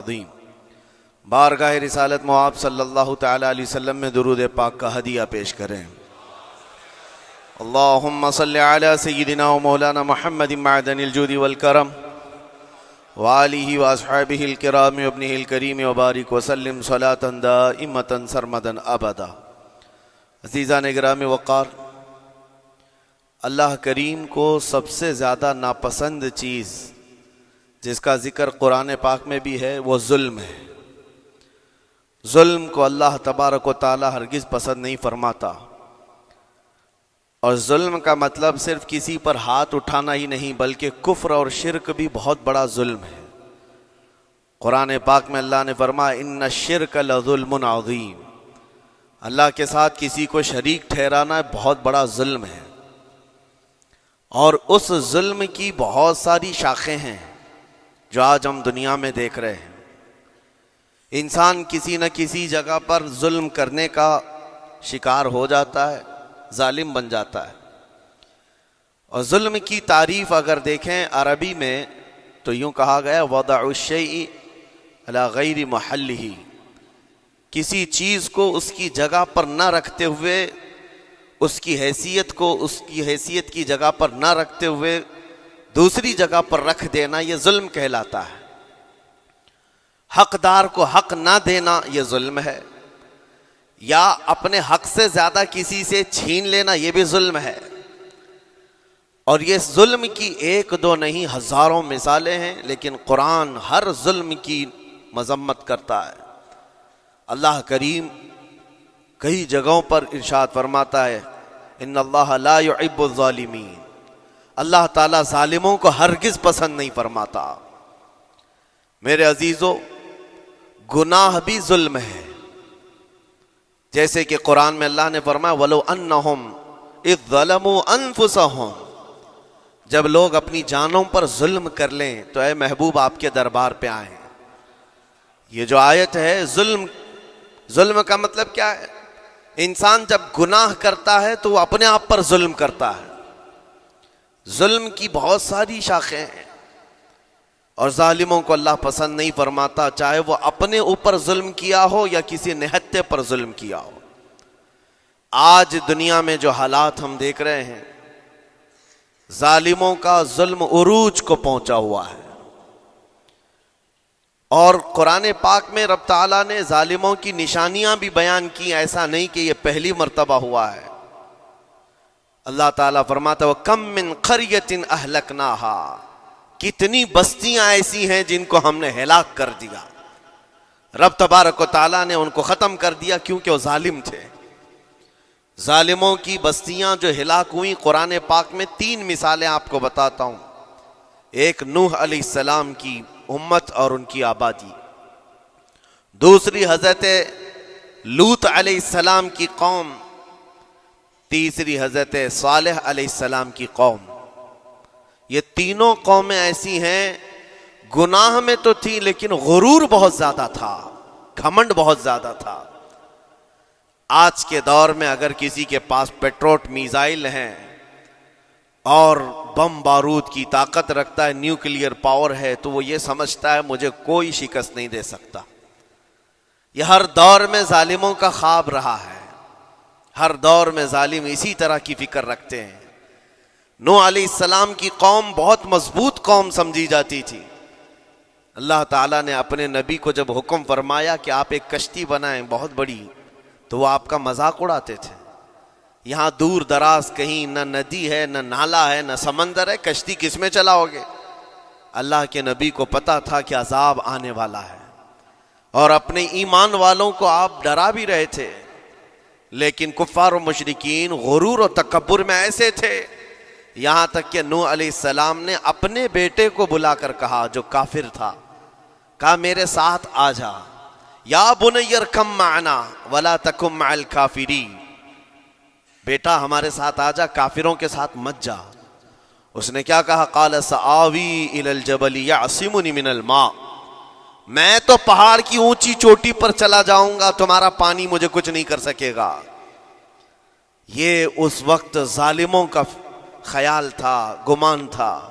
عظیم بارگاہ رسالت مواب صلی اللہ تعالی علیہ وسلم میں درود پاک کا ہدیہ پیش کریں۔ اللہم صلی علی سیدنا و مولانا محمد معدن الجود والکرم وآلہ واصحابہ الکرام وابنہ الکریم وبارک وسلم صلاة دائمة سرمدا ابدا۔ عزیزان گرامی وقار، اللہ کریم کو سب سے زیادہ ناپسند چیز جس کا ذکر قرآن پاک میں بھی ہے وہ ظلم ہے۔ ظلم کو اللہ تبارک و تعالی ہرگز پسند نہیں فرماتا، اور ظلم کا مطلب صرف کسی پر ہاتھ اٹھانا ہی نہیں بلکہ کفر اور شرک بھی بہت بڑا ظلم ہے۔ قرآن پاک میں اللہ نے فرمایا ان الشرک لظلم عظیم، اللہ کے ساتھ کسی کو شریک ٹھہرانا بہت بڑا ظلم ہے، اور اس ظلم کی بہت ساری شاخیں ہیں جو آج ہم دنیا میں دیکھ رہے ہیں۔ انسان کسی نہ کسی جگہ پر ظلم کرنے کا شکار ہو جاتا ہے، ظالم بن جاتا ہے۔ اور ظلم کی تعریف اگر دیکھیں عربی میں تو یوں کہا گیا وضع الشیء علی غیر محلہ، کسی چیز کو اس کی جگہ پر نہ رکھتے ہوئے، اس کی حیثیت کو اس کی حیثیت کی جگہ پر نہ رکھتے ہوئے دوسری جگہ پر رکھ دینا، یہ ظلم کہلاتا ہے۔ حقدار کو حق نہ دینا یہ ظلم ہے، یا اپنے حق سے زیادہ کسی سے چھین لینا یہ بھی ظلم ہے۔ اور یہ ظلم کی ایک دو نہیں ہزاروں مثالیں ہیں، لیکن قرآن ہر ظلم کی مذمت کرتا ہے۔ اللہ کریم کئی جگہوں پر ارشاد فرماتا ہے ان اللہ لا يحب الظالمین، اللہ تعالیٰ ظالموں کو ہرگز پسند نہیں فرماتا۔ میرے عزیزو، گناہ بھی ظلم ہے، جیسے کہ قرآن میں اللہ نے فرمایا وَلَوْ أَنَّهُمْ إِذْ ظَلَمُوا أَنفُسَهُمْ، جب لوگ اپنی جانوں پر ظلم کر لیں تو اے محبوب آپ کے دربار پہ آئیں۔ یہ جو آیت ہے ظلم کا مطلب کیا ہے؟ انسان جب گناہ کرتا ہے تو وہ اپنے آپ پر ظلم کرتا ہے۔ ظلم کی بہت ساری شاخیں ہیں، اور ظالموں کو اللہ پسند نہیں فرماتا، چاہے وہ اپنے اوپر ظلم کیا ہو یا کسی نہتے پر ظلم کیا ہو۔ آج دنیا میں جو حالات ہم دیکھ رہے ہیں، ظالموں کا ظلم عروج کو پہنچا ہوا ہے، اور قرآن پاک میں رب تعالیٰ نے ظالموں کی نشانیاں بھی بیان کی، ایسا نہیں کہ یہ پہلی مرتبہ ہوا ہے۔ اللہ تعالیٰ فرماتا ہے وَكَم مِّن قَرْيَةٍ أَهْلَكْنَاهَا، کتنی بستیاں ایسی ہیں جن کو ہم نے ہلاک کر دیا۔ رب تبارک و تعالیٰ نے ان کو ختم کر دیا کیونکہ وہ ظالم تھے۔ ظالموں کی بستیاں جو ہلاک ہوئیں، قرآن پاک میں 3 مثالیں آپ کو بتاتا ہوں۔ ایک نوح علیہ السلام کی امت اور ان کی آبادی، دوسری حضرت لوط علیہ السلام کی قوم، تیسری حضرت صالح علیہ السلام کی قوم۔ یہ تینوں قومیں ایسی ہیں، گناہ میں تو تھی لیکن غرور بہت زیادہ تھا، گھمنڈ بہت زیادہ تھا۔ آج کے دور میں اگر کسی کے پاس پیٹروٹ میزائل ہیں اور بم بارود کی طاقت رکھتا ہے، نیوکلیئر پاور ہے، تو وہ یہ سمجھتا ہے مجھے کوئی شکست نہیں دے سکتا۔ یہ ہر دور میں ظالموں کا خواب رہا ہے، ہر دور میں ظالم اسی طرح کی فکر رکھتے ہیں۔ نوح علیہ السلام کی قوم بہت مضبوط قوم سمجھی جاتی تھی۔ اللہ تعالیٰ نے اپنے نبی کو جب حکم فرمایا کہ آپ ایک کشتی بنائیں بہت بڑی، تو وہ آپ کا مذاق اڑاتے تھے۔ یہاں دور دراز کہیں نہ ندی ہے، نہ نالا ہے، نہ سمندر ہے، کشتی کس میں چلاؤ گے؟ اللہ کے نبی کو پتا تھا کہ عذاب آنے والا ہے، اور اپنے ایمان والوں کو آپ ڈرا بھی رہے تھے، لیکن کفار و مشرکین غرور و تکبر میں ایسے تھے، یہاں تک کہ نوح علیہ السلام نے اپنے بیٹے کو بلا کر کہا، جو کافر تھا، کہا میرے ساتھ آ جا، یا بنی ارکم معنا ولا تکن مع الکافرین، بیٹا ہمارے ساتھ آ جا، کافروں کے ساتھ مت جا۔ اس نے کیا کہا؟ قال سآوی الی الجبل یعصمنی من الماء، میں تو پہاڑ کی اونچی چوٹی پر چلا جاؤں گا، تمہارا پانی مجھے کچھ نہیں کر سکے گا۔ یہ اس وقت ظالموں کا خیال تھا، گمان تھا۔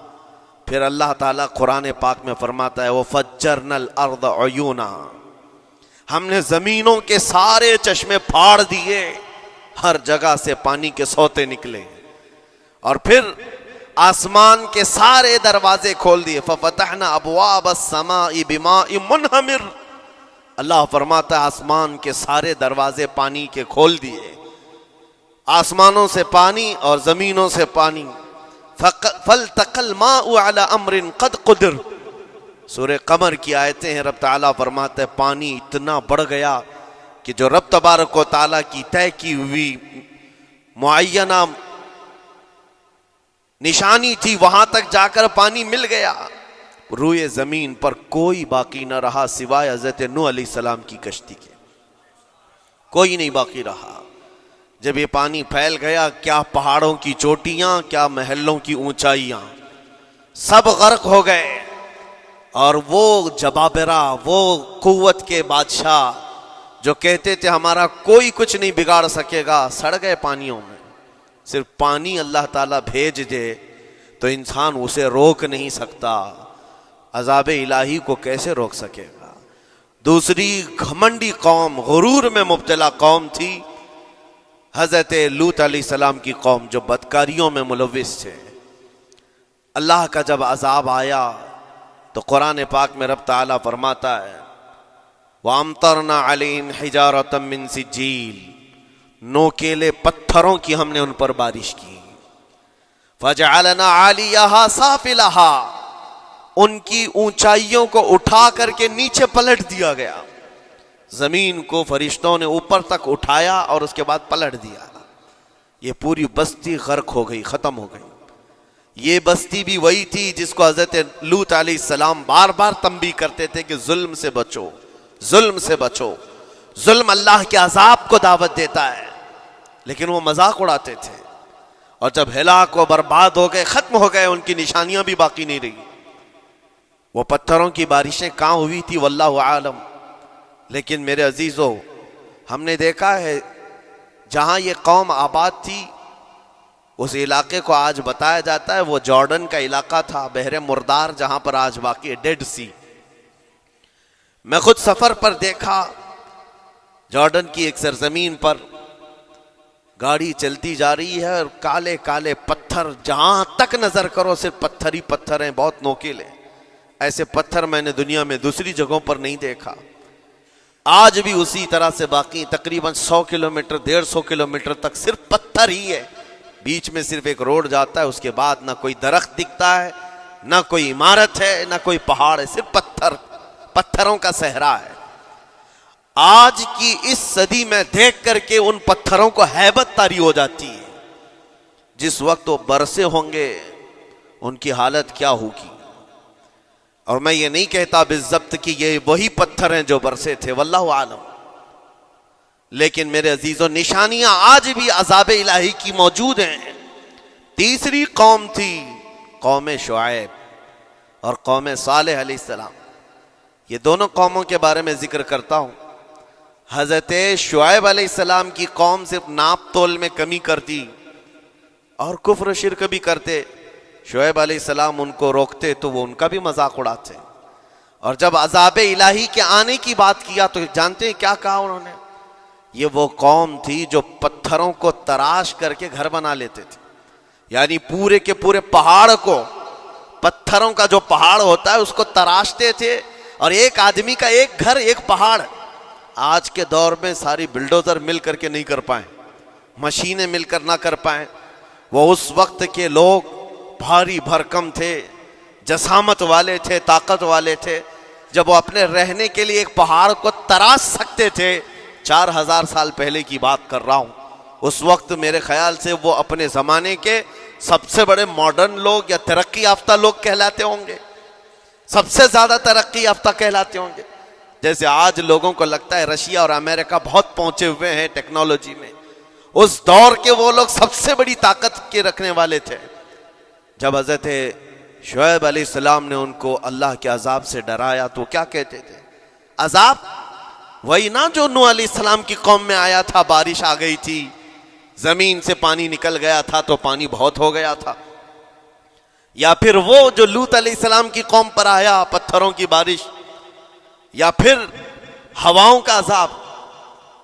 پھر اللہ تعالیٰ قرآن پاک میں فرماتا ہے وَفَجَّرْنَا الْأَرْضَ عُيُونًا، ہم نے زمینوں کے سارے چشمے پھاڑ دیے، ہر جگہ سے پانی کے سوتے نکلے، اور پھر آسمان کے سارے دروازے کھول دیے، فَفَتَحْنَا أَبْوَابَ السَّمَاءِ بِمَاءٍ مُنْهَمِرٍ، اللہ فرماتا ہے آسمان کے سارے دروازے پانی کے کھول دیے، آسمانوں سے پانی اور زمینوں سے پانی، فَالْتَقَى الْمَاءُ عَلَى أَمْرٍ قَدْ قُدِرَ، سورہ قمر کی آیتیں ہیں، رب تعالیٰ فرماتا ہے پانی اتنا بڑھ گیا کہ جو رب تبارک و تعالیٰ کی طے کی ہوئی معینہ نشانی تھی وہاں تک جا کر پانی مل گیا، روئے زمین پر کوئی باقی نہ رہا سوائے حضرت نوح علیہ السلام کی کشتی کے، کوئی نہیں باقی رہا۔ جب یہ پانی پھیل گیا، کیا پہاڑوں کی چوٹیاں، کیا محلوں کی اونچائیاں، سب غرق ہو گئے، اور وہ جبابرہ، وہ قوت کے بادشاہ جو کہتے تھے ہمارا کوئی کچھ نہیں بگاڑ سکے گا، سڑ گئے پانیوں میں۔ صرف پانی اللہ تعالیٰ بھیج دے تو انسان اسے روک نہیں سکتا، عذاب الہی کو کیسے روک سکے گا؟ دوسری گھمنڈی قوم، غرور میں مبتلا قوم تھی حضرت لوط علیہ السلام کی قوم، جو بدکاریوں میں ملوث تھے۔ اللہ کا جب عذاب آیا تو قرآن پاک میں رب تعالیٰ فرماتا ہے وَأَمْطَرْنَا عَلَيْهِمْ حِجَارَةً مِّن سِجِّيلٍ، نوکیلے پتھروں کی ہم نے ان پر بارش کی، فَجَعَلْنَا عَالِيَهَا سَافِلَهَا، ان کی اونچائیوں کو اٹھا کر کے نیچے پلٹ دیا گیا، زمین کو فرشتوں نے اوپر تک اٹھایا اور اس کے بعد پلٹ دیا، یہ پوری بستی غرق ہو گئی، ختم ہو گئی۔ یہ بستی بھی وہی تھی جس کو حضرت لوط علیہ السلام بار بار تنبیہ کرتے تھے کہ ظلم سے بچو، ظلم سے بچو، ظلم اللہ کے عذاب کو دعوت دیتا ہے، لیکن وہ مذاق اڑاتے تھے، اور جب ہلاک و برباد ہو گئے، ختم ہو گئے، ان کی نشانیاں بھی باقی نہیں رہی۔ وہ پتھروں کی بارشیں کہاں ہوئی تھی واللہ عالم، لیکن میرے عزیزو ہم نے دیکھا ہے جہاں یہ قوم آباد تھی اس علاقے کو آج بتایا جاتا ہے وہ جارڈن کا علاقہ تھا، بحر مردار جہاں پر آج باقی ہے، ڈیڈ سی۔ میں خود سفر پر دیکھا، جارڈن کی ایک سرزمین پر گاڑی چلتی جا رہی ہے اور کالے کالے پتھر، جہاں تک نظر کرو صرف پتھر ہی پتھر ہیں، بہت نوکیلے، ایسے پتھر میں نے دنیا میں دوسری جگہوں پر نہیں دیکھا۔ آج بھی اسی طرح سے باقی، تقریباً 100 کلومیٹر 150 کلومیٹر تک صرف پتھر ہی ہے، بیچ میں صرف ایک روڈ جاتا ہے، اس کے بعد نہ کوئی درخت دکھتا ہے، نہ کوئی عمارت ہے، نہ کوئی پہاڑ ہے، صرف پتھر، پتھروں کا صحرا ہے۔ آج کی اس صدی میں دیکھ کر کے ان پتھروں کو ہیبت طاری ہو جاتی ہے، جس وقت وہ برسے ہوں گے ان کی حالت کیا ہوگی۔ اور میں یہ نہیں کہتا بالضبط کہ یہ وہی پتھر ہیں جو برسے تھے، واللہ عالم، لیکن میرے عزیزو نشانیاں آج بھی عذاب الہی کی موجود ہیں۔ تیسری قوم تھی قوم شعیب اور قوم صالح علیہ السلام، یہ دونوں قوموں کے بارے میں ذکر کرتا ہوں۔ حضرت شعیب علیہ السلام کی قوم صرف ناپ تول میں کمی کرتی اور کفر و شرک بھی کرتے، شعیب علیہ السلام ان کو روکتے تو وہ ان کا بھی مذاق اڑاتے، اور جب عذاب الہی کے آنے کی بات کیا تو جانتے ہیں کیا کہا انہوں نے؟ یہ وہ قوم تھی جو پتھروں کو تراش کر کے گھر بنا لیتے تھے، یعنی پورے کے پورے پہاڑ کو، پتھروں کا جو پہاڑ ہوتا ہے اس کو تراشتے تھے، اور ایک آدمی کا ایک گھر ایک پہاڑ۔ آج کے دور میں ساری بلڈوزر مل کر کے نہیں کر پائیں، مشینیں مل کر نہ کر پائیں، وہ اس وقت کے لوگ بھاری بھرکم تھے، جسامت والے تھے، طاقت والے تھے، جب وہ اپنے رہنے کے لیے ایک پہاڑ کو تراش سکتے تھے۔ 4000 سال پہلے کی بات کر رہا ہوں، اس وقت میرے خیال سے وہ اپنے زمانے کے سب سے بڑے ماڈرن لوگ یا ترقی یافتہ لوگ کہلاتے ہوں گے، سب سے زیادہ ترقی یافتہ کہلاتے ہوں گے۔ جیسے آج لوگوں کو لگتا ہے رشیا اور امریکہ بہت پہنچے ہوئے ہیں ٹیکنالوجی میں، اس دور کے وہ لوگ سب سے بڑی طاقت کے رکھنے والے تھے۔ جب حضرت شعیب علیہ السلام نے ان کو اللہ کے عذاب سے ڈرایا تو کیا کہتے تھے؟ عذاب وہی نا جو نوح علیہ السلام کی قوم میں آیا تھا، بارش آ گئی تھی، زمین سے پانی نکل گیا تھا تو پانی بہت ہو گیا تھا۔ یا پھر وہ جو لوط علیہ السلام کی قوم پر آیا پتھروں کی بارش، یا پھر ہواؤں کا عذاب،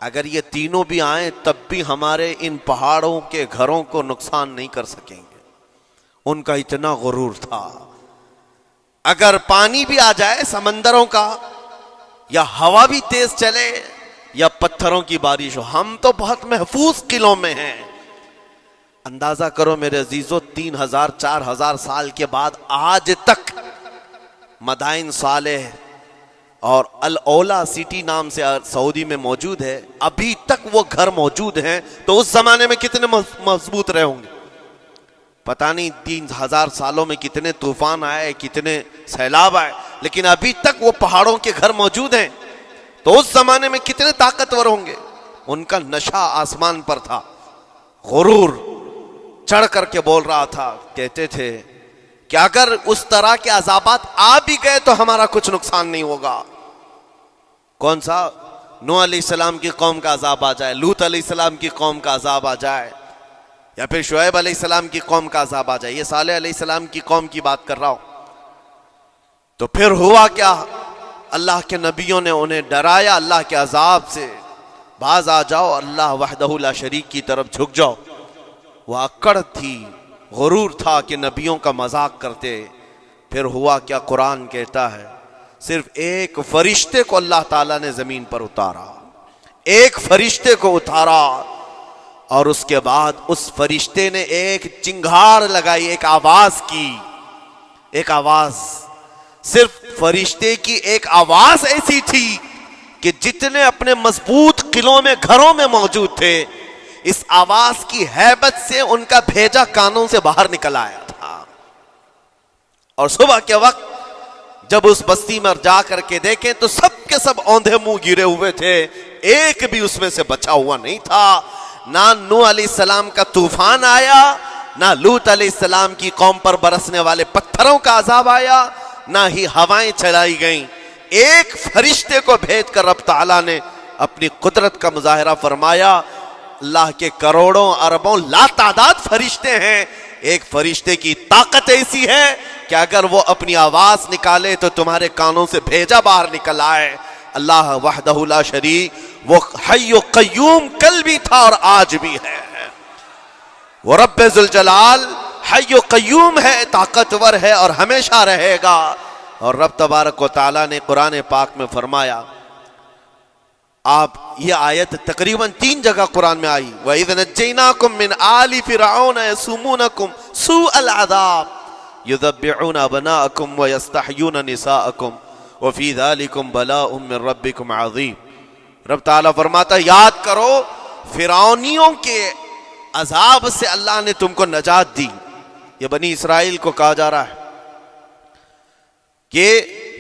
اگر یہ تینوں بھی آئیں تب بھی ہمارے ان پہاڑوں کے گھروں کو نقصان نہیں کر سکیں گے. ان کا اتنا غرور تھا. اگر پانی بھی آ جائے سمندروں کا، یا ہوا بھی تیز چلے، یا پتھروں کی بارش ہو، ہم تو بہت محفوظ قلعوں میں ہیں. اندازہ کرو میرے عزیزو، 3000-4000 سال کے بعد آج تک مدائن صالح اور الاولا سٹی نام سے سعودی میں موجود ہے، ابھی تک وہ گھر موجود ہیں. تو اس زمانے میں کتنے مضبوط رہے ہوں گے؟ پتہ نہیں 3000 سالوں میں کتنے طوفان آئے، کتنے سیلاب آئے، لیکن ابھی تک وہ پہاڑوں کے گھر موجود ہیں. تو اس زمانے میں کتنے طاقتور ہوں گے. ان کا نشہ آسمان پر تھا، غرور چڑھ کر کے بول رہا تھا. کہتے تھے کہ اگر اس طرح کے عذابات آ بھی گئے تو ہمارا کچھ نقصان نہیں ہوگا. کون سا؟ نوح علیہ السلام کی قوم کا عذاب آ جائے، لوط علیہ السلام کی قوم کا عذاب آ جائے، یا پھر شعیب علیہ السلام کی قوم کا عذاب آ جائے. یہ صالح علیہ السلام کی قوم کی بات کر رہا ہوں. تو پھر ہوا کیا؟ اللہ کے نبیوں نے انہیں ڈرایا اللہ کے عذاب سے. باز آ جاؤ، اللہ وحدہ لا شریک کی طرف جھک جاؤ. وہ اکڑ تھی، غرور تھا کہ نبیوں کا مذاق کرتے. پھر ہوا کیا؟ قرآن کہتا ہے صرف ایک فرشتے کو اللہ تعالیٰ نے زمین پر اتارا، ایک فرشتے کو اتارا، اور اس کے بعد اس فرشتے نے ایک چنگھاڑ لگائی، ایک آواز کی. ایک آواز، صرف فرشتے کی ایک آواز ایسی تھی کہ جتنے اپنے مضبوط قلعوں میں گھروں میں موجود تھے، اس آواز کی ہیبت سے ان کا بھیجا کانوں سے باہر نکل آیا تھا. اور صبح کے وقت جب اس بستی میں جا کر کے دیکھیں تو سب کے سب اوندھے منہ گرے ہوئے تھے، ایک بھی اس میں سے بچا ہوا نہیں تھا. نہ نوح علیہ السلام کا طوفان آیا، نہ لوط علیہ السلام کی قوم پر برسنے والے پتھروں کا عذاب آیا، نہ ہی ہوائیں چلائی گئیں. ایک فرشتے کو بھیج کر رب تعالیٰ نے اپنی قدرت کا مظاہرہ فرمایا. اللہ کے کروڑوں اربوں لا تعداد فرشتے ہیں، ایک فرشتے کی طاقت ایسی ہے کہ اگر وہ اپنی آواز نکالے تو تمہارے کانوں سے بھیجا باہر نکل آئے. اللہ وحدہ لا شریک، وہ حی و قیوم کل بھی تھا اور آج بھی ہے. وہ رب ذوالجلال حی و قیوم ہے، طاقتور ہے اور ہمیشہ رہے گا. اور رب تبارک و تعالیٰ نے قرآن پاک میں فرمایا، آپ یہ آیت تقریباً 3 جگہ قرآن میں آئی، وَإِذْ نَجَّيْنَاكُمْ مِنْ آلِ فِرْعَوْنَ يَسُومُونَكُمْ سُوءَ الْعَذَابِ يُذَبِّحُونَ أَبْنَاءَكُمْ وَيَسْتَحْيُونَ نِسَاءَكُمْ وَفِي ذَلِكُمْ بَلَاءٌ مِّن رَبِّكُمْ عَظِيمٌ. رب تعالیٰ فرماتا ہے یاد کرو فرعونیوں کے عذاب سے اللہ نے تم کو نجات دی. یہ بنی اسرائیل کو کہا جا رہا ہے کہ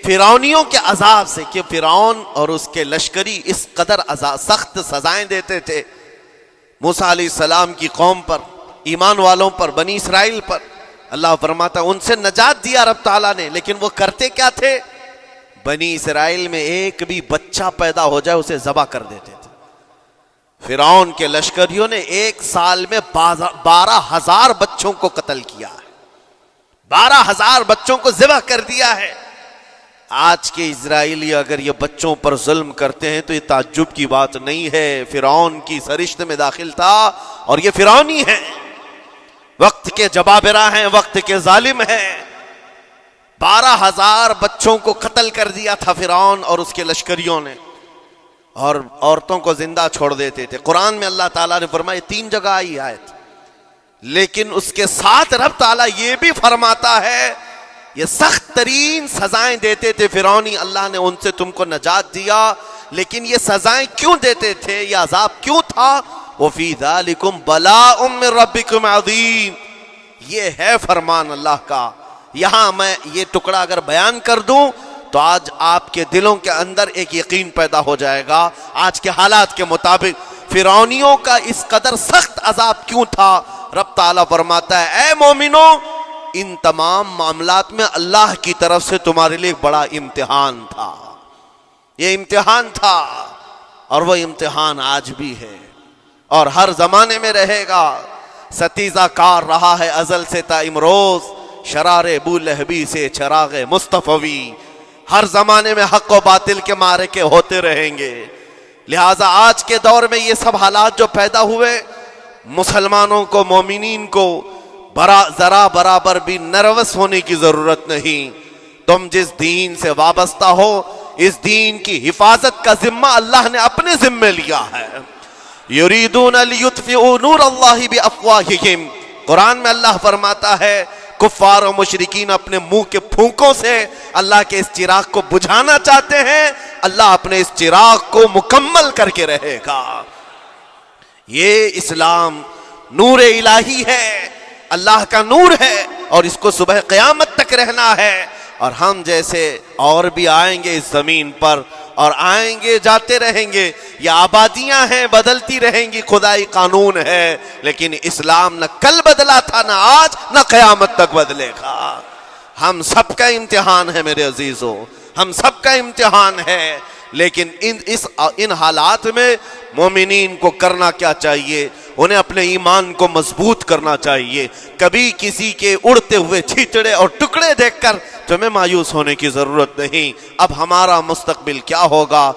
فرعونیوں کے عذاب سے، کہ فرعون اور اس کے لشکری اس قدر سخت سزائیں دیتے تھے موسیٰ علیہ السلام کی قوم پر، ایمان والوں پر، بنی اسرائیل پر. اللہ فرماتا ان سے نجات دیا رب تعالیٰ نے، لیکن وہ کرتے کیا تھے؟ بنی اسرائیل میں ایک بھی بچہ پیدا ہو جائے اسے ذبح کر دیتے تھے. فرعون کے لشکریوں نے ایک سال میں 12,000 بچوں کو قتل کیا ہے، 12,000 بچوں کو ذبح کر دیا ہے. آج کے اسرائیلی اگر یہ بچوں پر ظلم کرتے ہیں تو یہ تعجب کی بات نہیں ہے. فرعون کی سرشت میں داخل تھا اور یہ فرعونی ہے، وقت کے جبابرہ ہیں، وقت کے ظالم ہیں. 12,000 بچوں کو قتل کر دیا تھا فرعون اور اس کے لشکریوں نے، اور عورتوں کو زندہ چھوڑ دیتے تھے. قرآن میں اللہ تعالیٰ نے فرمایا 3 جگہ آئی آیت، لیکن اس کے ساتھ رب تعالیٰ یہ بھی فرماتا ہے یہ سخت ترین سزائیں دیتے تھے فرعونی، اللہ نے ان سے تم کو نجات دیا. لیکن یہ سزائیں کیوں دیتے تھے، یہ عذاب کیوں تھا؟ وَفِي ذَلِكُمْ بَلَاءٌ مِّن رَبِّكُمْ عَظِيمٌ. یہ ہے فرمان اللہ کا. یہاں میں یہ ٹکڑا اگر بیان کر دوں تو آج آپ کے دلوں کے اندر ایک یقین پیدا ہو جائے گا. آج کے حالات کے مطابق فرعونیوں کا اس قدر سخت عذاب کیوں تھا؟ رب تعالیٰ فرماتا ہے اے مومنوں، ان تمام معاملات میں اللہ کی طرف سے تمہارے لیے ایک بڑا امتحان تھا. یہ امتحان تھا اور وہ امتحان آج بھی ہے اور ہر زمانے میں رہے گا. ستیزہ کار رہا ہے ازل سے تا امروز شرار ابو لہبی سے چراغ مصطفی، ہر زمانے میں حق و باطل کے معرکے ہوتے رہیں گے۔ لہٰذا آج کے دور میں یہ سب حالات جو پیدا ہوئے، مسلمانوں کو، مومنین کو ذرا برابر بھی نروس ہونے کی ضرورت نہیں۔ تم جس دین سے وابستہ ہو، اس دین کی حفاظت کا ذمہ اللہ نے اپنے ذمے لیا ہے۔ یریدون لیطفئوا نور اللہ بافواہہم، قرآن میں اللہ فرماتا ہے کفار و مشرکین اپنے منہ کے پھونکوں سے اللہ کے اس چراغ کو بجھانا چاہتے ہیں، اللہ اپنے اس چراغ کو مکمل کر کے رہے گا۔ یہ اسلام نور الہی ہے، اللہ کا نور ہے، اور اس کو صبح قیامت تک رہنا ہے۔ اور ہم جیسے اور بھی آئیں گے اس زمین پر، اور آئیں گے جاتے رہیں گے، یہ آبادیاں ہیں بدلتی رہیں گی، خدائی قانون ہے، لیکن اسلام نہ کل بدلا تھا، نہ آج، نہ قیامت تک بدلے گا۔ ہم سب کا امتحان ہے میرے عزیزو، ہم سب کا امتحان ہے، لیکن ان حالات میں مومنین کو کرنا کیا چاہیے؟ انہیں اپنے ایمان کو مضبوط کرنا چاہیے۔ کبھی کسی کے اڑتے ہوئے چھیٹڑے اور ٹکڑے دیکھ کر تمہیں مایوس ہونے کی ضرورت نہیں۔ اب ہمارا مستقبل کیا ہوگا؟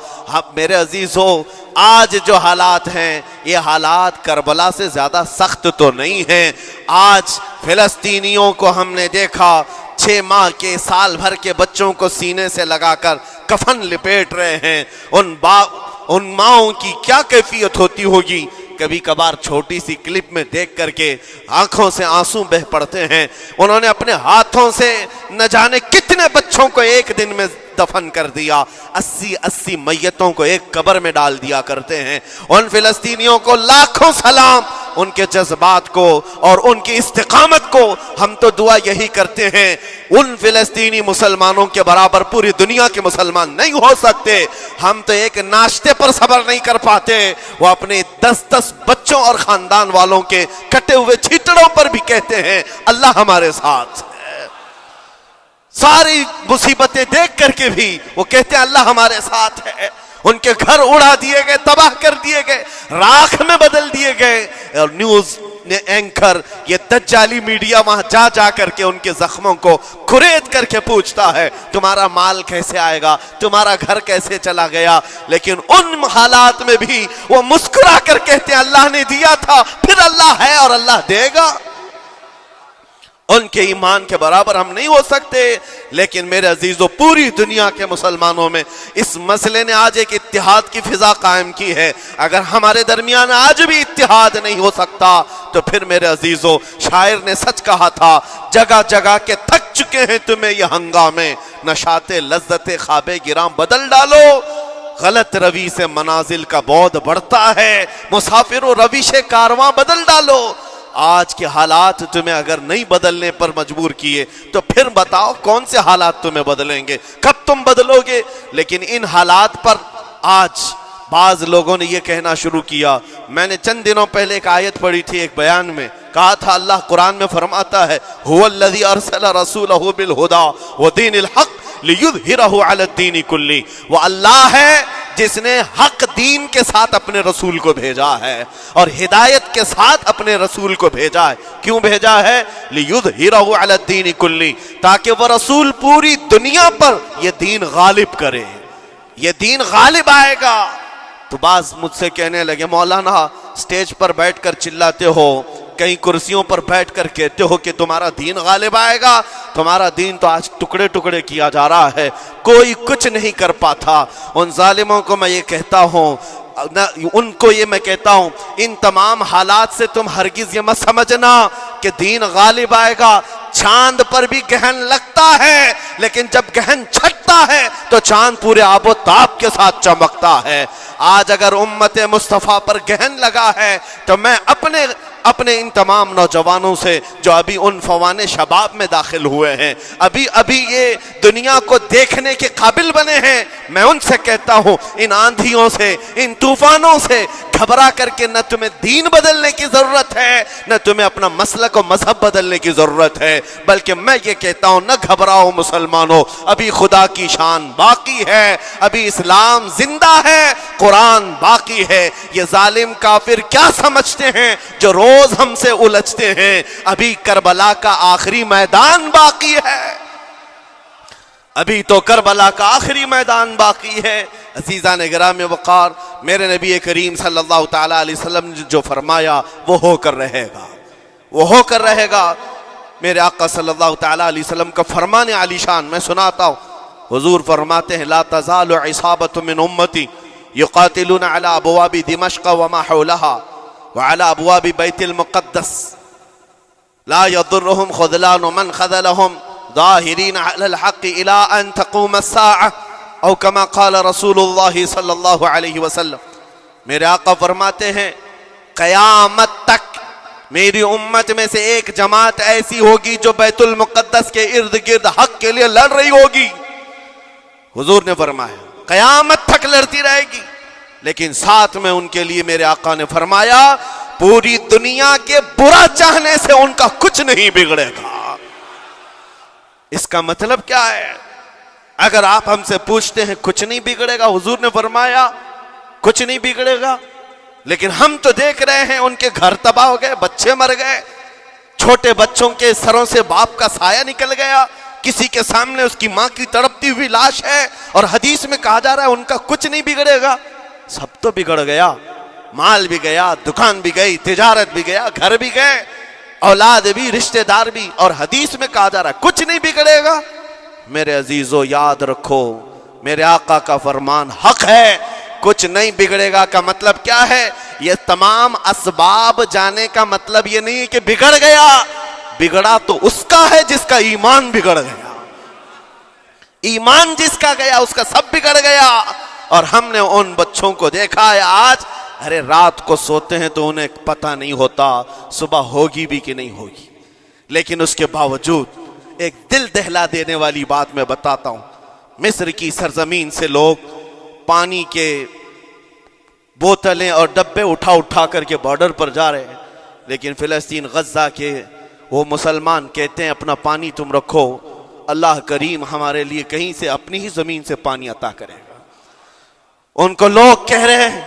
میرے عزیزو، آج جو حالات ہیں یہ حالات کربلا سے زیادہ سخت تو نہیں ہیں۔ آج فلسطینیوں کو ہم نے دیکھا 6 ماہ کے، سال بھر کے بچوں کو سینے سے لگا کر کفن لپیٹ رہے ہیں۔ ان ماؤں کی کیا کیفیت ہوتی ہوگی؟ کبھی کبھار چھوٹی سی کلپ میں دیکھ کر کے آنکھوں سے آنسو بہ پڑتے ہیں۔ انہوں نے اپنے ہاتھوں سے نہ جانے کتنے بچوں کو ایک دن میں دفن کر دیا، 80 میتوں کو ایک قبر میں ڈال دیا کرتے ہیں۔ ان فلسطینیوں کو لاکھوں سلام، ان کے جذبات کو اور ان کی استقامت کو ہم تو دعا یہی کرتے ہیں، ان فلسطینی مسلمانوں کے برابر پوری دنیا کے مسلمان نہیں ہو سکتے۔ ہم تو ایک ناشتے پر صبر نہیں کر پاتے، وہ اپنے 10 بچوں اور خاندان والوں کے کٹے ہوئے چھیٹڑوں پر بھی کہتے ہیں اللہ ہمارے ساتھ ہے۔ ساری مصیبتیں دیکھ کر کے بھی وہ کہتے ہیں اللہ ہمارے ساتھ ہے۔ ان کے گھر اڑا دیے گئے، تباہ کر دیے گئے، راکھ میں بدل دیے گئے، اور نیوز اینکر یہ دجالی میڈیا وہاں جا کر کے ان کے زخموں کو کھرید کر کے پوچھتا ہے تمہارا مال کیسے آئے گا، تمہارا گھر کیسے چلا گیا، لیکن ان حالات میں بھی وہ مسکرا کر کہتے ہیں اللہ نے دیا تھا، پھر اللہ ہے اور اللہ دے گا۔ ان کے ایمان کے برابر ہم نہیں ہو سکتے، لیکن میرے عزیزو پوری دنیا کے مسلمانوں میں اس مسئلے نے آج ایک اتحاد کی فضا قائم کی ہے۔ اگر ہمارے درمیان آج بھی اتحاد نہیں ہو سکتا تو پھر میرے عزیزو شاعر نے سچ کہا تھا، جگہ جگہ کے تھک چکے ہیں تمہیں یہ ہنگامے، نشاط لذت خواب گراں بدل ڈالو، غلط روی سے منازل کا بعد بڑھتا ہے، مسافر و روش کارواں بدل ڈالو۔ آج کے حالات تمہیں اگر نہیں بدلنے پر مجبور کیے تو پھر بتاؤ کون سے حالات تمہیں بدلیں گے، کب تم بدلو گے؟ لیکن ان حالات پر آج بعض لوگوں نے یہ کہنا شروع کیا۔ میں نے چند دنوں پہلے ایک آیت پڑھی تھی، ایک بیان میں کہا تھا اللہ قرآن میں فرماتا ہے هو الذی ارسل رسولہ بالہدی ودین الحق لیظہرہ علی الدین کلہ، وہ اللہ ہے جس نے حق دین کے ساتھ اپنے رسول کو بھیجا ہے اور ہدایت کے ساتھ اپنے رسول کو بھیجا ہے۔ کیوں بھیجا ہے؟ لیظہرہ علی الدین کلہ، تاکہ وہ رسول پوری دنیا پر یہ دین غالب کرے، یہ دین غالب آئے گا۔ تو بعض مجھ سے کہنے لگے مولانا سٹیج پر بیٹھ کر چلاتے ہو، کئی کرسیوں پر بیٹھ کر کہتے ہو کہ تمہارا دین غالب آئے گا، تمہارا دین تو آج ٹکڑے ٹکڑے کیا جا رہا ہے، کوئی کچھ نہیں کر پاتا۔ ان ظالموں کو میں یہ کہتا ہوں، ان کو یہ میں کہتا ہوں، ان تمام حالات سے تم ہرگز یہ مت سمجھنا کہ دین غالب آئے گا۔ چاند پر بھی گہن لگتا ہے، لیکن جب گہن چھٹتا ہے تو چاند پورے آب و تاب کے ساتھ چمکتا ہے۔ آج اگر امت مصطفیٰ پر گہن لگا ہے تو میں اپنے ان تمام نوجوانوں سے جو ابھی ان فوان شباب میں داخل ہوئے ہیں، ابھی یہ دنیا کو دیکھنے کے قابل بنے ہیں، میں ان سے کہتا ہوں ان آندھیوں سے، ان طوفانوں سے گھبرا کر کے نہ تمہیں دین بدلنے کی ضرورت ہے، نہ تمہیں اپنا مسلک و مذہب بدلنے کی ضرورت ہے، بلکہ میں یہ کہتا ہوں نہ گھبراؤ مسلمانوں، ابھی خدا کی شان باقی ہے، ابھی اسلام زندہ ہے، قرآن باقی ہے۔ یہ ظالم کافر کیا سمجھتے ہیں جو روز ہم سے الجھتے ہیں؟ ابھی کربلا کا آخری میدان باقی ہے، ابھی تو کربلا کا آخری میدان باقی ہے۔ عزیزان گرامی وقار، میرے نبی کریم صلی اللہ تعالی علیہ وسلم نے جو فرمایا وہ ہو کر رہے گا، وہ ہو کر رہے گا۔ میرے آقا صلی اللہ تعالی علیہ وسلم کا فرمان عالی شان میں سناتا ہوں۔ حضور فرماتے ہیں لا تزال عصابۃ من امتی یقاتلون علی ابواب دمشق وما حولها وعلى ابواب بیت المقدس لا يضرهم خذلان من خذلهم ظاہرین علی الحق الى ان تقوم الساعة او کما قال رسول اللہ صلی اللہ علیہ وسلم۔ میرے آقا فرماتے ہیں قیامت تک میری امت میں سے ایک جماعت ایسی ہوگی جو بیت المقدس کے ارد گرد حق کے لیے لڑ رہی ہوگی۔ حضور نے فرمایا قیامت تک لڑتی رہے گی، لیکن ساتھ میں ان کے لیے میرے آقا نے فرمایا پوری دنیا کے برا چاہنے سے ان کا کچھ نہیں بگڑے گا۔ اس کا مطلب کیا ہے؟ اگر آپ ہم سے پوچھتے ہیں کچھ نہیں بگڑے گا، حضور نے فرمایا کچھ نہیں بگڑے گا، لیکن ہم تو دیکھ رہے ہیں ان کے گھر تباہ ہو گئے، بچے مر گئے، چھوٹے بچوں کے سروں سے باپ کا سایہ نکل گیا، کسی کے سامنے اس کی ماں کی تڑپتی ہوئی لاش ہے، اور حدیث میں کہا جا رہا ہے ان کا کچھ نہیں بگڑے گا۔ سب تو بگڑ گیا، مال بھی گیا، دکان بھی گئی، تجارت بھی گیا، گھر بھی گئے، اولاد بھی، رشتہ دار بھی، اور حدیث میں کہا جا رہا ہے کچھ نہیں بگڑے گا۔ میرے عزیزو یاد رکھو میرے آقا کا فرمان حق ہے، کچھ نہیں بگڑے گا کا مطلب کیا ہے؟ یہ تمام اسباب جانے کا مطلب یہ نہیں کہ بگڑ گیا، بگڑا تو اس کا ہے جس کا ایمان بگڑ گیا، ایمان جس کا گیا اس کا سب بگڑ گیا۔ اور ہم نے ان بچوں کو دیکھا ہے آج، ارے رات کو سوتے ہیں تو انہیں پتہ نہیں ہوتا صبح ہوگی بھی کہ نہیں ہوگی، لیکن اس کے باوجود ایک دل دہلا دینے والی بات میں بتاتا ہوں۔ مصر کی سرزمین سے لوگ پانی کے بوتلیں اور ڈبے اٹھا اٹھا کر کے بارڈر پر جا رہے ہیں، لیکن فلسطین غزہ کے وہ مسلمان کہتے ہیں اپنا پانی تم رکھو، اللہ کریم ہمارے لیے کہیں سے اپنی ہی زمین سے پانی عطا کرے گا۔ ان کو لوگ کہہ رہے ہیں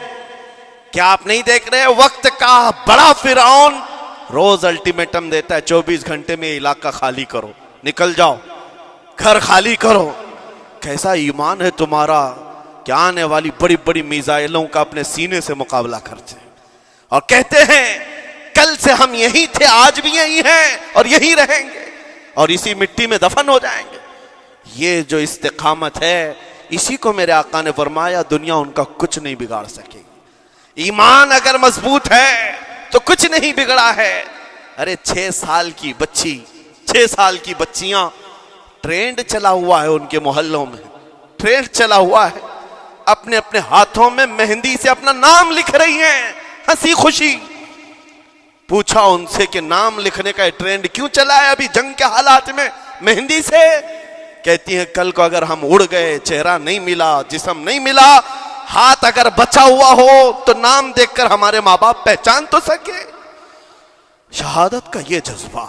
کیا آپ نہیں دیکھ رہے وقت کا بڑا فرعون روز الٹیمیٹم دیتا ہے 24 گھنٹے میں علاقہ خالی کرو، نکل جاؤ، گھر خالی کرو۔ کیسا ایمان ہے تمہارا کہ آنے والی بڑی بڑی میزائلوں کا اپنے سینے سے مقابلہ کرتے ہیں، اور کہتے ہیں کل سے ہم یہی تھے، آج بھی یہی ہیں اور یہی رہیں گے اور اسی مٹی میں دفن ہو جائیں گے۔ یہ جو استقامت ہے، اسی کو میرے آقا نے فرمایا دنیا ان کا کچھ نہیں بگاڑ سکے گی۔ ایمان اگر مضبوط ہے تو کچھ نہیں بگڑا ہے۔ ارے 6 سال کی بچی، 6 سال کی بچیاں، ٹرینڈ چلا ہوا ہے ان کے محلوں میں، ٹرینڈ چلا ہوا ہے، اپنے اپنے ہاتھوں میں مہندی سے اپنا نام لکھ رہی ہیں ہنسی خوشی۔ پوچھا ان سے کہ نام لکھنے کا ٹرینڈ کیوں چلا ہے ابھی جنگ کے حالات میں مہندی سے؟ کہتی ہیں کل کو اگر ہم اڑ گئے، چہرہ نہیں ملا، جسم نہیں ملا، ہاتھ اگر بچا ہوا ہو تو نام دیکھ کر ہمارے ماں باپ پہچان تو سکے۔ شہادت کا یہ جذبہ،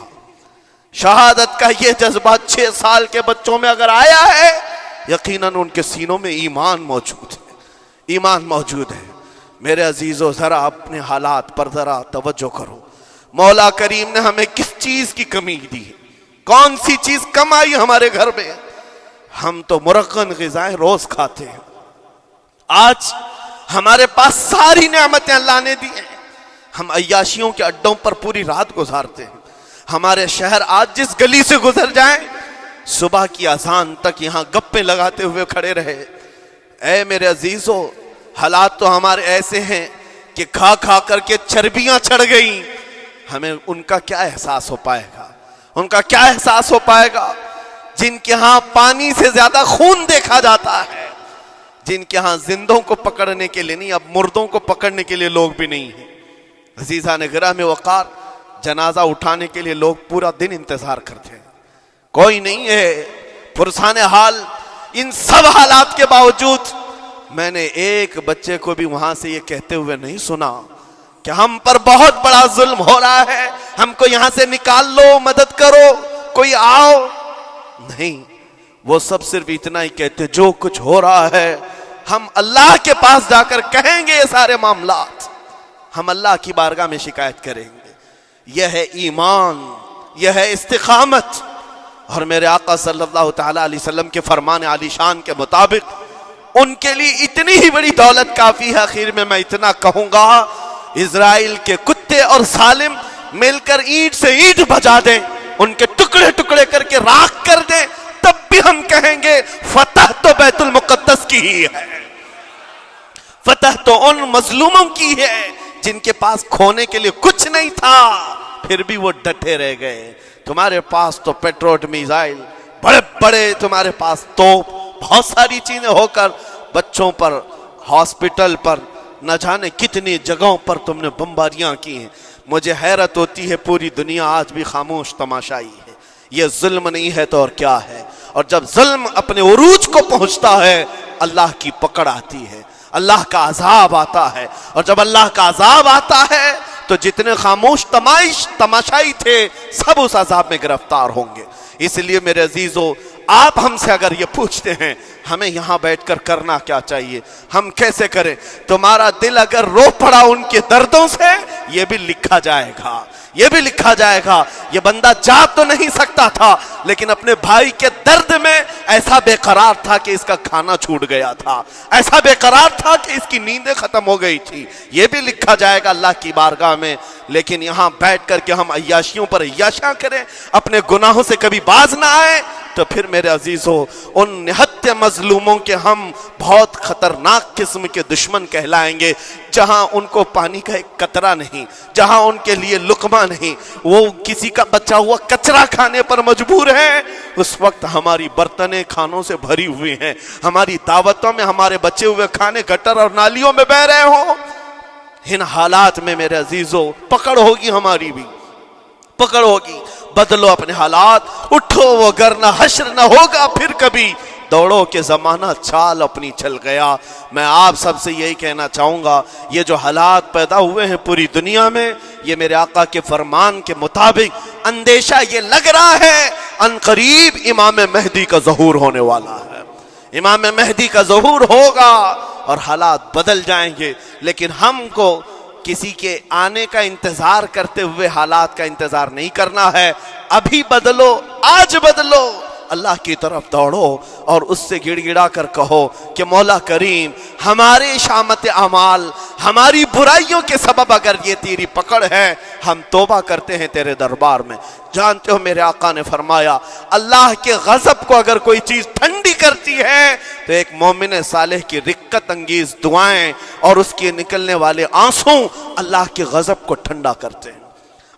شہادت کا یہ جذبہ 6 سال کے بچوں میں اگر آیا ہے، یقیناً ان کے سینوں میں ایمان موجود ہے، ایمان موجود ہے۔ میرے عزیزو ذرا اپنے حالات پر ذرا توجہ کرو، مولا کریم نے ہمیں کس چیز کی کمی دی ہے، کون سی چیز کم آئی ہمارے گھر میں؟ ہم تو مرغن غذائیں روز کھاتے ہیں، آج ہمارے پاس ساری نعمتیں اللہ نے دی ہیں، ہم عیاشیوں کے اڈوں پر پوری رات گزارتے ہیں۔ ہمارے شہر آج جس گلی سے گزر جائیں صبح کی اذان تک یہاں گپے لگاتے ہوئے کھڑے رہے۔ اے میرے عزیزو حالات تو ہمارے ایسے ہیں کہ کھا کھا کر کے چربیاں چڑھ گئیں، ہمیں ان کا کیا احساس ہو پائے گا، ان کا کیا احساس ہو پائے گا جن کے ہاں پانی سے زیادہ خون دیکھا جاتا ہے، جن کے ہاں زندوں کو پکڑنے کے لیے نہیں اب مردوں کو پکڑنے کے لیے لوگ بھی نہیں ہیں۔ عزیزان گرامی وقار، جنازہ اٹھانے کے لیے لوگ پورا دن انتظار کرتے ہیں، کوئی نہیں ہے پرسان حال۔ ان سب حالات کے باوجود میں نے ایک بچے کو بھی وہاں سے یہ کہتے ہوئے نہیں سنا کہ ہم پر بہت بڑا ظلم ہو رہا ہے، ہم کو یہاں سے نکال لو، مدد کرو، کوئی آؤ، نہیں۔ وہ سب صرف اتنا ہی کہتے جو کچھ ہو رہا ہے ہم اللہ کے پاس جا کر کہیں گے یہ سارے معاملات، ہم اللہ کی بارگاہ میں شکایت کریں گے۔ یہ ہے ایمان، یہ ہے استقامت۔ اور میرے آقا صلی اللہ تعالیٰ علیہ وسلم کے فرمان عالی شان کے مطابق ان کے لیے اتنی ہی بڑی دولت کافی ہے۔ آخر میں اتنا کہوں گا، اسرائیل کے کتے اور ظالم مل کر اینٹ سے اینٹ بجا دیں، ان کے ٹکڑے ٹکڑے کر کے راکھ کر دیں، تب بھی ہم کہیں گے فتح تو بیت المقدس کی ہی ہے، فتح تو ان مظلوموں کی ہے جن کے پاس کھونے کے لیے کچھ نہیں تھا، پھر بھی وہ ڈٹے رہ گئے۔ تمہارے پاس تو پیٹروٹ میزائل، بڑے بڑے تمہارے پاس توپ، بہت ساری چیزیں ہو کر بچوں پر، ہاسپٹل پر، نہ جانے کتنی جگہوں پر تم نے بمباریاں کی ہیں۔ مجھے حیرت ہوتی ہے پوری دنیا آج بھی خاموش تماشائی ہے۔ یہ ظلم نہیں ہے تو اور کیا ہے؟ اور جب ظلم اپنے عروج کو پہنچتا ہے اللہ کی پکڑ آتی ہے، اللہ کا عذاب آتا ہے، اور جب اللہ کا عذاب آتا ہے تو جتنے خاموش تماشائی تھے سب اس عذاب میں گرفتار ہوں گے۔ اس لیے میرے عزیزو، آپ ہم سے اگر یہ پوچھتے ہیں ہمیں یہاں بیٹھ کر کرنا کیا چاہیے، ہم کیسے کریں، تمہارا دل اگر رو پڑا ان کے دردوں سے، یہ بھی لکھا جائے گا، یہ بھی لکھا جائے گا۔ یہ بندہ جا تو نہیں سکتا تھا لیکن اپنے بھائی کے درد میں ایسا بے قرار تھا کہ اس کا کھانا چھوٹ گیا تھا، ایسا بے قرار تھا کہ اس کی نیندیں ختم ہو گئی تھی، یہ بھی لکھا جائے گا اللہ کی بارگاہ میں۔ لیکن یہاں بیٹھ کر کے ہم عیاشیوں پر عیاشیاں کریں، اپنے گناہوں سے کبھی باز نہ آئے، تو پھر میرے عزیزو ان نہت مظلوموں کے ہم بہت خطرناک قسم کے دشمن کہلائیں گے، جہاں ان کو پانی کا ایک قطرہ نہیں، جہاں ان کے لیے لقمہ نہیں، وہ کسی کا بچا ہوا کچرا کھانے پر مجبور ہیں۔ اس وقت ہماری برتنیں کھانوں سے بھری ہوئی ہیں، ہماری دعوتوں میں ہمارے بچے ہوئے کھانے گٹر اور نالیوں میں بہ رہے ہوں۔ ان حالات میں میرے عزیزو پکڑ ہوگی، ہماری بھی پکڑ ہوگی۔ بدلو اپنے حالات، اٹھو وگرنہ حشر نہ ہوگا پھر کبھی، دوڑو کہ زمانہ چال اپنی چل گیا۔ میں آپ سب سے یہی کہنا چاہوں گا، یہ جو حالات پیدا ہوئے ہیں پوری دنیا میں، یہ میرے آقا کے فرمان کے مطابق اندیشہ یہ لگ رہا ہے ان قریب امام مہدی کا ظہور ہونے والا ہے، امام مہدی کا ظہور ہوگا اور حالات بدل جائیں گے۔ لیکن ہم کو کسی کے آنے کا انتظار کرتے ہوئے حالات کا انتظار نہیں کرنا ہے۔ ابھی بدلو، آج بدلو، اللہ کی طرف دوڑو اور اس سے گڑ گڑا کر کہو کہ مولا کریم، ہمارے شامت اعمال، ہماری برائیوں کے سبب اگر یہ تیری پکڑ ہے، ہم توبہ کرتے ہیں تیرے دربار میں۔ جانتے ہو میرے آقا نے فرمایا، اللہ کے غضب کو اگر کوئی چیز ٹھنڈی کرتی ہے تو ایک مومن صالح کی رقت انگیز دعائیں اور اس کے نکلنے والے آنسوں اللہ کے غضب کو ٹھنڈا کرتے ہیں،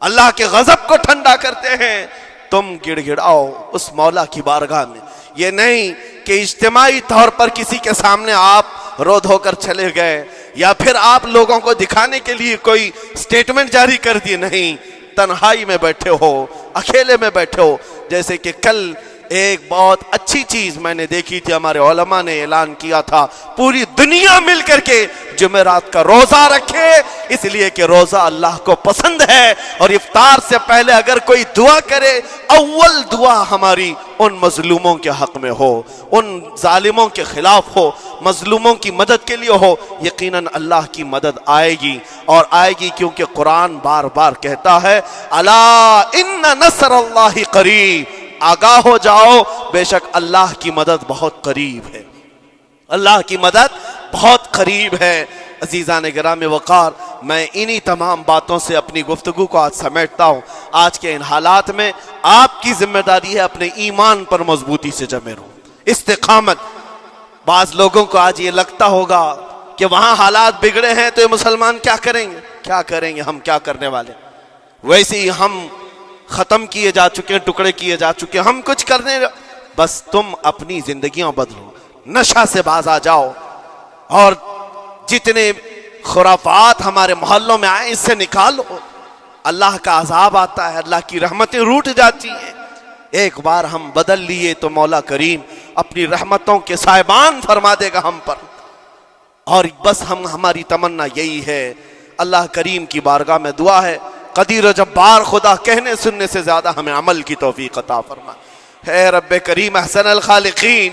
اللہ کے غضب کو ٹھنڈا کرتے ہیں۔ تم گڑ گڑاؤ اس مولا کی بارگاہ میں، یہ نہیں کہ اجتماعی طور پر کسی کے سامنے آپ رو دھو کر چلے گئے یا پھر آپ لوگوں کو دکھانے کے لیے کوئی سٹیٹمنٹ جاری کر دی، نہیں، تنہائی میں بیٹھے ہو، اکیلے میں بیٹھے ہو۔ جیسے کہ کل ایک بہت اچھی چیز میں نے دیکھی تھی، ہمارے علماء نے اعلان کیا تھا پوری دنیا مل کر کے جمعرات کا روزہ رکھے، اس لیے کہ روزہ اللہ کو پسند ہے، اور افطار سے پہلے اگر کوئی دعا کرے، اول دعا ہماری ان مظلوموں کے حق میں ہو، ان ظالموں کے خلاف ہو، مظلوموں کی مدد کے لیے ہو، یقیناً اللہ کی مدد آئے گی، اور آئے گی کیونکہ قرآن بار بار کہتا ہے الا ان نصر اللہ قریب، آگاہ ہو جاؤ، بے شک اللہ کی مدد بہت قریب ہے، اللہ کی مدد بہت قریب ہے۔ عزیزان گرام وقار، میں انہی تمام باتوں سے اپنی گفتگو کو آج سمیٹتا ہوں۔ آج کے ان حالات میں آپ کی ذمہ داری ہے اپنے ایمان پر مضبوطی سے جمے رہو، استقامت۔ بعض لوگوں کو آج یہ لگتا ہوگا کہ وہاں حالات بگڑے ہیں تو یہ مسلمان کیا کریں گے، کیا کریں گے، ہم کیا کرنے والے، ویسے ہی ہم ختم کیے جا چکے ہیں، ٹکڑے کیے جا چکے ہیں، ہم کچھ کرنے، بس تم اپنی زندگیاں بدلو، نشہ سے باز آ جاؤ، اور جتنے خرافات ہمارے محلوں میں آئے اس سے نکالو۔ اللہ کا عذاب آتا ہے، اللہ کی رحمتیں روٹ جاتی ہیں۔ ایک بار ہم بدل لیے تو مولا کریم اپنی رحمتوں کے سائبان فرما دے گا ہم پر، اور بس ہماری تمنا یہی ہے۔ اللہ کریم کی بارگاہ میں دعا ہے، قدیر و جبار خدا کہنے سننے سے زیادہ ہمیں عمل کی توفیق عطا فرما۔ اے رب کریم احسن الخالقین،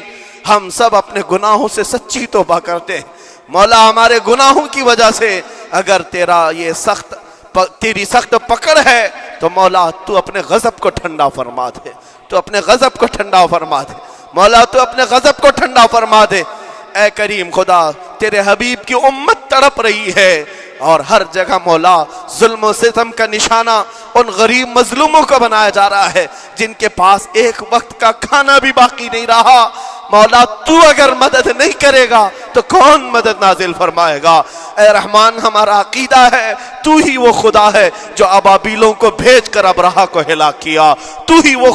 ہم سب اپنے گناہوں سے سچی توبہ کرتے ہیں۔ مولا ہمارے گناہوں کی وجہ سے اگر تیری سخت پکڑ ہے تو مولا تو اپنے غضب کو ٹھنڈا فرما دے، تو اپنے غضب کو ٹھنڈا فرما دے مولا، تو اپنے غضب کو ٹھنڈا فرما دے۔ اے کریم خدا، تیرے حبیب کی امت تڑپ رہی ہے اور ہر جگہ مولا ظلم و ستم کا نشانہ ان غریب مظلوموں کو بنایا جا رہا ہے جن کے پاس ایک وقت کا کھانا بھی باقی نہیں رہا۔ مولا تو اگر مدد نہیں کرے گا تو کون مدد نازل فرمائے گا؟ اے رحمان، ہمارا عقیدہ ہے تو ہی وہ خدا ہے جو ابابیلوں کو بھیج کر ابرہہ کو ہلاک کیا، تو ہی وہ